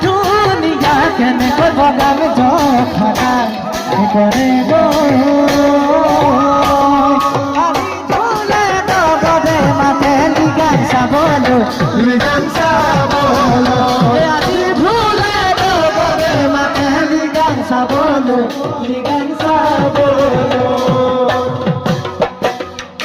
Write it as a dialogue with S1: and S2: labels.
S1: দুনিয়া কেন বগাম যখা করে গো আমি ঝুলে ডগরে মাঠে লিগান সাবলো আমি ঝুলে ডগরে মাঠে লিগান সাবলো